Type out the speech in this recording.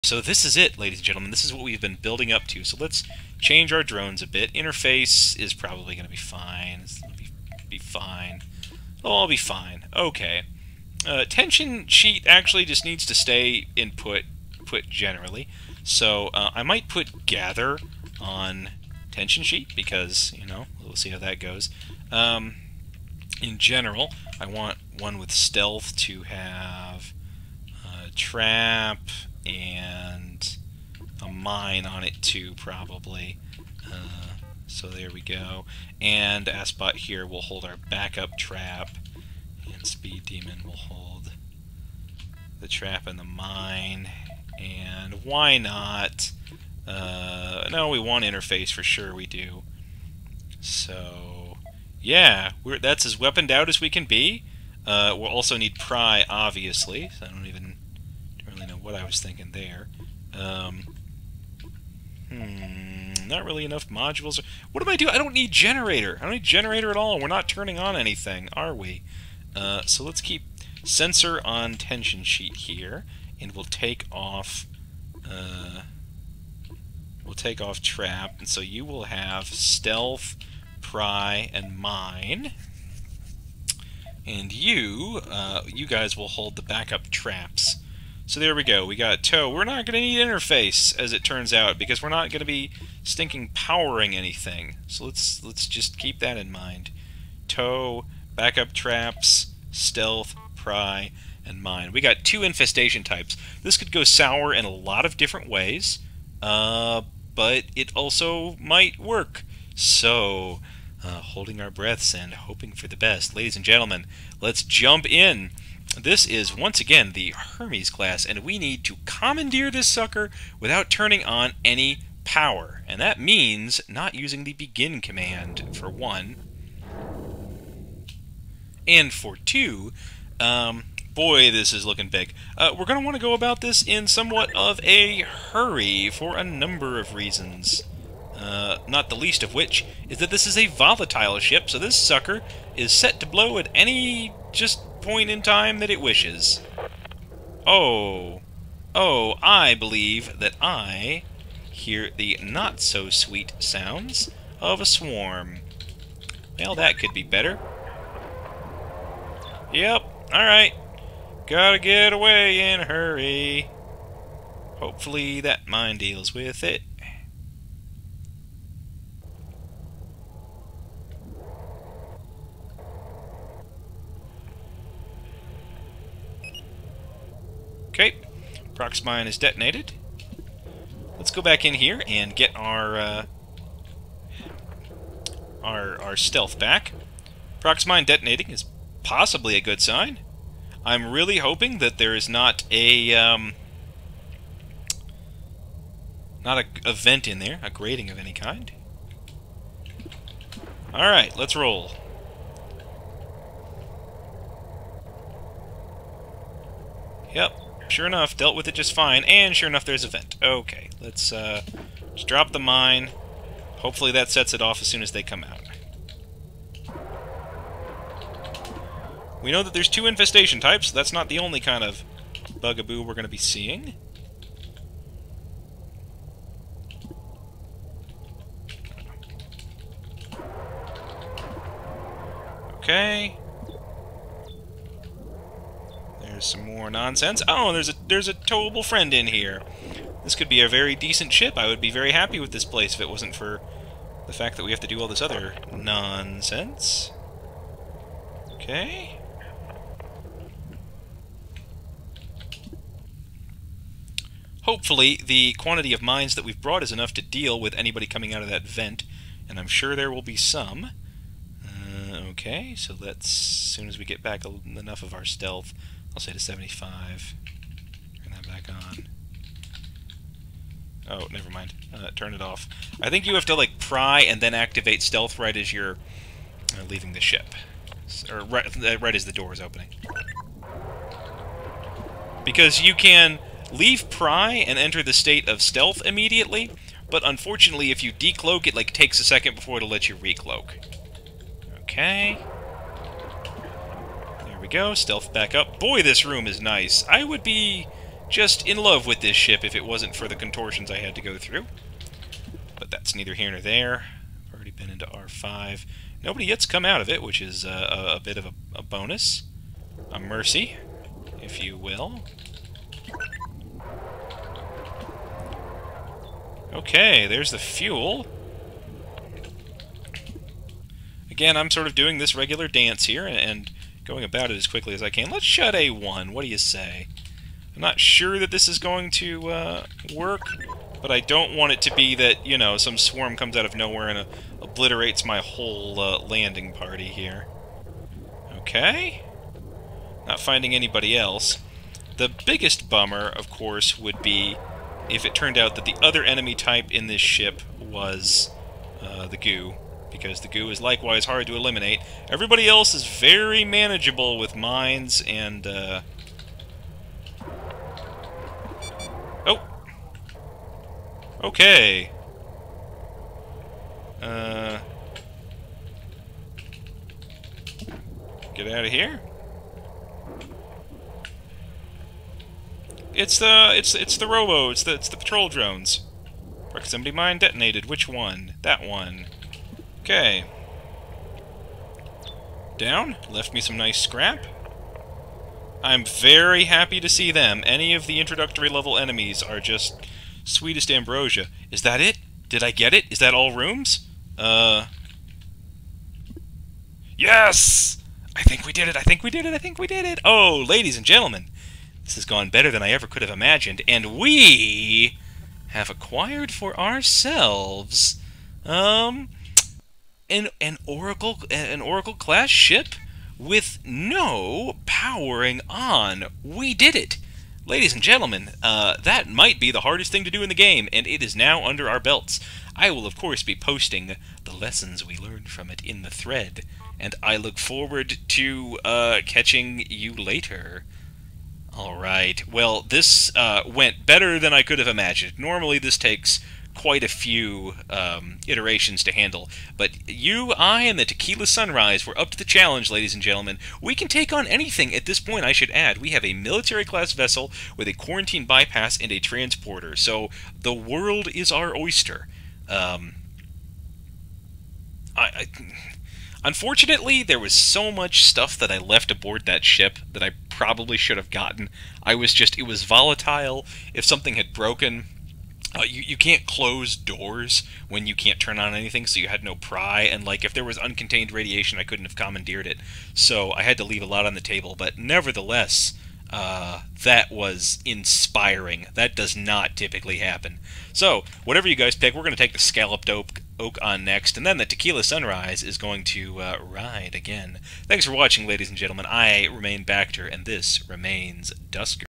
So this is it, ladies and gentlemen. This is what we've been building up to. So let's change our drones a bit. Interface is probably going to be fine. It's going to be fine. It'll all be fine. Okay. Tension sheet actually just needs to stay input generally. So I might put gather on tension sheet because, you know, we'll see how that goes. In general, I want one with stealth to have trap and a mine on it too, probably. So there we go. And Asbot here will hold our backup trap, and Speed Demon will hold the trap and the mine. And why not? No, we want interface for sure. We do. So yeah, that's as weaponed out as we can be. We'll also need pry, obviously. So I don't really know what I was thinking there. Not really enough modules. What do I do? I don't need generator. I don't need generator at all. We're not turning on anything, are we? So let's keep sensor on tension sheet here, and we'll take off. We'll take off trap, and so you will have stealth, pry, and mine. And you guys will hold the backup traps. So there we go. We got tow. We're not going to need interface, as it turns out, because we're not going to be stinking powering anything. So let's just keep that in mind. Tow, backup traps, stealth, pry, and mine. We got 2 infestation types. This could go sour in a lot of different ways, but it also might work. So, holding our breaths and hoping for the best. Ladies and gentlemen, let's jump in. This is, once again, the Hermes class, and we need to commandeer this sucker without turning on any power. And that means not using the begin command, for 1. And for 2, boy, this is looking big. We're going to want to go about this in somewhat of a hurry for a number of reasons. Not the least of which is that this is a volatile ship, so this sucker is set to blow at any just point in time that it wishes. Oh, I believe that I hear the not-so-sweet sounds of a swarm. Well, that could be better. Yep, alright. Gotta get away in a hurry. Hopefully that mine deals with it. Okay, Prox mine is detonated. Let's go back in here and get our stealth back. Prox mine detonating is possibly a good sign. I'm really hoping that there is not a vent in there, a grating of any kind. All right, let's roll. Yep. Sure enough, dealt with it just fine, and sure enough, there's a vent. Okay, let's just drop the mine. Hopefully that sets it off as soon as they come out. We know that there's 2 infestation types, so that's not the only kind of bugaboo we're going to be seeing. Okay. There's some more nonsense. Oh, there's a towable friend in here. This could be a very decent ship. I would be very happy with this place if it wasn't for the fact that we have to do all this other nonsense. Okay. Hopefully, the quantity of mines that we've brought is enough to deal with anybody coming out of that vent, and I'm sure there will be some. Okay, so let's, as soon as we get back enough of our stealth, I'll say to 75. Turn that back on. Oh, never mind. Turn it off. I think you have to, like, pry and then activate stealth right as you're leaving the ship. Or right as the door is opening. Because you can leave pry and enter the state of stealth immediately, but unfortunately if you decloak, it, like, takes a second before it'll let you recloak. Okay. There we go. Stealth back up. Boy, this room is nice. I would be just in love with this ship if it wasn't for the contortions I had to go through. But that's neither here nor there. I've already been into R5. Nobody yet's come out of it, which is a bit of a bonus. A mercy, if you will. Okay, there's the fuel. Again, I'm sort of doing this regular dance here and going about it as quickly as I can. Let's shut A1. What do you say? I'm not sure that this is going to work, but I don't want it to be that, you know, some swarm comes out of nowhere and obliterates my whole landing party here. Okay. Not finding anybody else. The biggest bummer, of course, would be if it turned out that the other enemy type in this ship was the goo, because the goo is likewise hard to eliminate. Everybody else is very manageable with mines and... Oh! Okay. Get out of here. It's the robo. It's the patrol drones. Proximity mine detonated. Which one? That one. Okay. Down. Left me some nice scrap. I'm very happy to see them. Any of the introductory level enemies are just sweetest ambrosia. Is that it? Did I get it? Is that all rooms? Yes! I think we did it. I think we did it. I think we did it. Oh, ladies and gentlemen. This has gone better than I ever could have imagined, and we have acquired for ourselves an Oracle class ship with no powering on. We did it, ladies and gentlemen. That might be the hardest thing to do in the game, and it is now under our belts. I will of course be posting the lessons we learned from it in the thread, and I look forward to catching you later. Alright, well, this went better than I could have imagined. Normally this takes quite a few iterations to handle, but you, I, and the Tequila Sunrise were up to the challenge, ladies and gentlemen. We can take on anything at this point, I should add. We have a military-class vessel with a quarantine bypass and a transporter, so the world is our oyster. Unfortunately, there was so much stuff that I left aboard that ship that I probably should have gotten. It was volatile. If something had broken, you can't close doors when you can't turn on anything, so you had no pry, and like if there was uncontained radiation, I couldn't have commandeered it. So I had to leave a lot on the table, but nevertheless, that was inspiring. That does not typically happen. So, whatever you guys pick, we're going to take the Scalloped Oak on next, and then the Tequila Sunrise is going to ride again. Thanks for watching, ladies and gentlemen. I remain Bacter, and this remains Duskers.